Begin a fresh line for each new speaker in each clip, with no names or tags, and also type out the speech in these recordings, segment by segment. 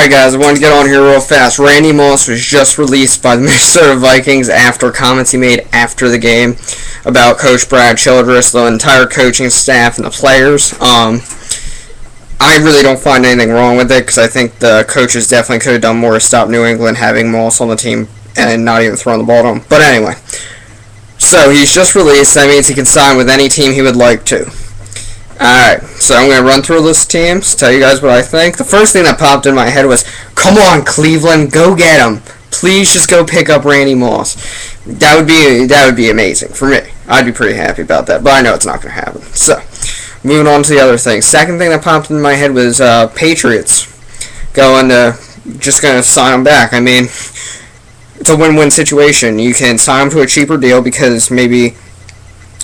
Alright guys, I wanted to get on here real fast. Randy Moss was just released by the Minnesota Vikings after comments he made after the game about Coach Brad Childress, the entire coaching staff, and the players. I really don't find anything wrong with it because I think the coaches definitely could have done more to stop New England having Moss on the team and not even throwing the ball to him. But anyway, so he's just released. That means he can sign with any team he would like to. Alright, so I'm going to run through a list of teams, tell you guys what I think. The first thing that popped in my head was, come on, Cleveland, go get him. Please just go pick up Randy Moss. That would be amazing for me. I'd be pretty happy about that, but I know it's not going to happen. So, moving on to the other thing. Second thing that popped in my head was Patriots just going to sign him back. I mean, it's a win-win situation. You can sign him to a cheaper deal because maybe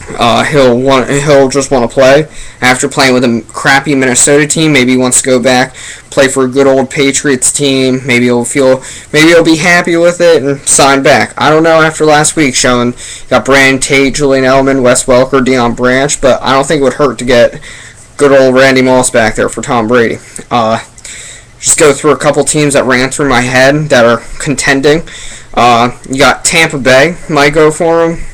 he'll just want to play after playing with a crappy Minnesota team. Maybe he wants to go back, play for a good old Patriots team. Maybe he'll be happy with it and sign back. I don't know. After last week, showing got Brandon Tate, Julian Edelman, Wes Welker, Deion Branch, but I don't think it would hurt to get good old Randy Moss back there for Tom Brady. Just go through a couple teams that ran through my head that are contending. You got Tampa Bay, might go for him.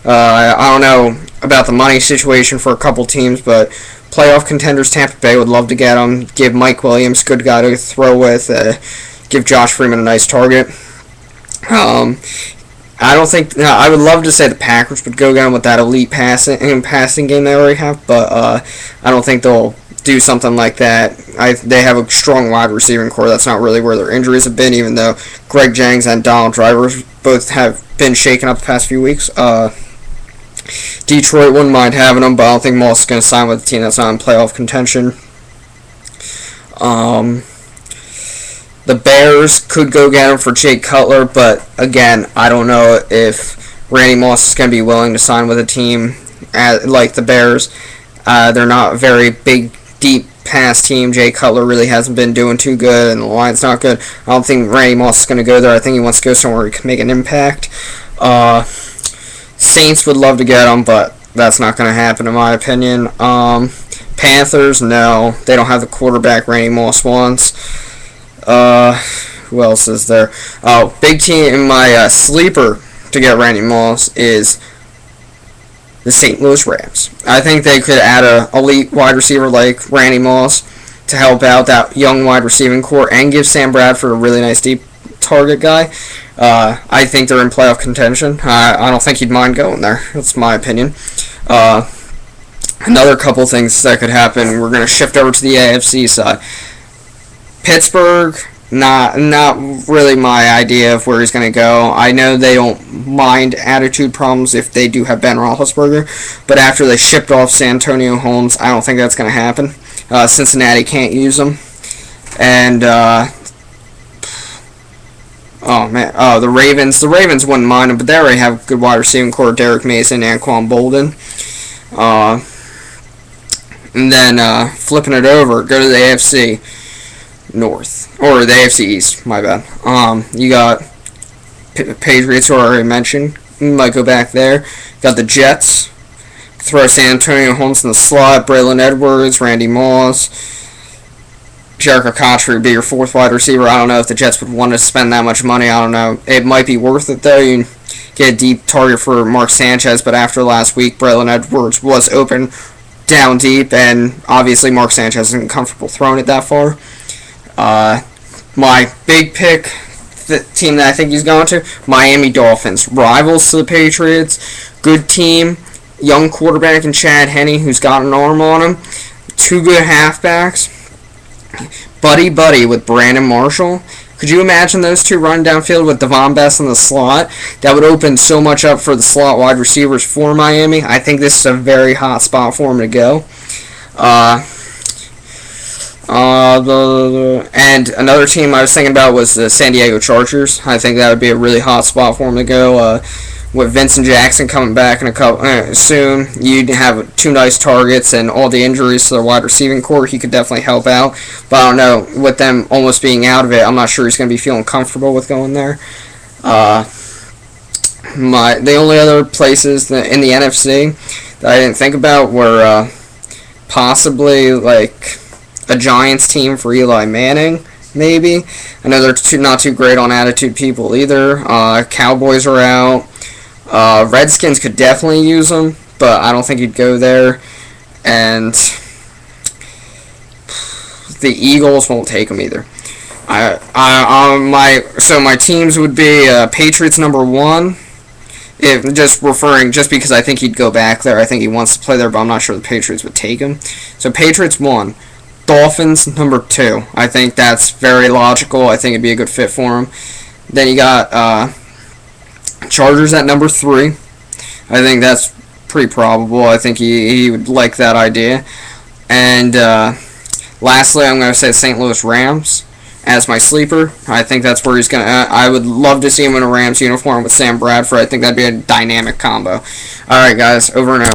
I don't know about the money situation for a couple teams, but playoff contenders Tampa Bay would love to get him. Give Mike Williams, good guy to throw with. Give Josh Freeman a nice target. I would love to say the Packers would go get him with that elite passing game they already have, but I don't think they'll do something like that. They have a strong wide receiving core. That's not really where their injuries have been, even though Greg Jennings and Donald Driver both have been shaken up the past few weeks. Detroit wouldn't mind having him, but I don't think Moss is going to sign with a team that's not in playoff contention. The Bears could go get him for Jake Cutler, but again, I don't know if Randy Moss is going to be willing to sign with a team like the Bears. They're not a very big, deep pass team. Jay Cutler really hasn't been doing too good, and the line's not good. I don't think Randy Moss is going to go there. I think he wants to go somewhere he can make an impact. Saints would love to get him, but that's not going to happen in my opinion. Panthers, no. They don't have the quarterback Randy Moss wants. Who else is there? Big team in my sleeper to get Randy Moss is the St. Louis Rams. I think they could add an elite wide receiver like Randy Moss to help out that young wide receiving core and give Sam Bradford a really nice deep target guy. I think they're in playoff contention. I don't think he'd mind going there. That's my opinion. Another couple things that could happen. We're going to shift over to the AFC side. Pittsburgh, not really my idea of where he's going to go. I know they don't mind attitude problems if they do have Ben Roethlisberger, but after they shipped off Santonio Holmes, I don't think that's going to happen. Cincinnati can't use him. And the Ravens. The Ravens wouldn't mind him, but they already have a good wide receiving core: Derek Mason, Anquan Bolden. And then flipping it over, go to the AFC North or the AFC East. My bad. You got Patriots, who I already mentioned. You might go back there. Got the Jets. Throw San Antonio Holmes in the slot. Braylon Edwards, Randy Moss. Jericho Cotchery would be your fourth wide receiver. I don't know if the Jets would want to spend that much money. I don't know. It might be worth it, though. You get a deep target for Mark Sanchez, but after last week, Braylon Edwards was open down deep, and obviously Mark Sanchez isn't comfortable throwing it that far. My big pick, the team that I think he's going to, Miami Dolphins. Rivals to the Patriots. Good team. Young quarterback in Chad Henne, who's got an arm on him. Two good halfbacks. Buddy with Brandon Marshall. Could you imagine those two running downfield with Devon Best in the slot? That would open so much up for the slot wide receivers for Miami. I think this is a very hot spot for him to go. And another team I was thinking about was the San Diego Chargers. I think that would be a really hot spot for him to go. With Vincent Jackson coming back in a couple soon, you'd have two nice targets, and all the injuries to their wide receiving core, he could definitely help out. But I don't know, with them almost being out of it, I'm not sure he's going to be feeling comfortable with going there. The only other places in the NFC that I didn't think about were possibly like a Giants team for Eli Manning maybe. I know they're not too great on attitude people either. Cowboys are out. Redskins could definitely use him, but I don't think he'd go there. And the Eagles won't take him either. My teams would be Patriots #1. If just because I think he'd go back there. I think he wants to play there, but I'm not sure the Patriots would take him. So Patriots 1, Dolphins #2. I think that's very logical. I think it'd be a good fit for him. Then you got Chargers at #3. I think that's pretty probable. I think he would like that idea. And lastly, I'm going to say St. Louis Rams as my sleeper. I think that's where he's going to... I would love to see him in a Rams uniform with Sam Bradford. I think that'd be a dynamic combo. Alright, guys. Over and out.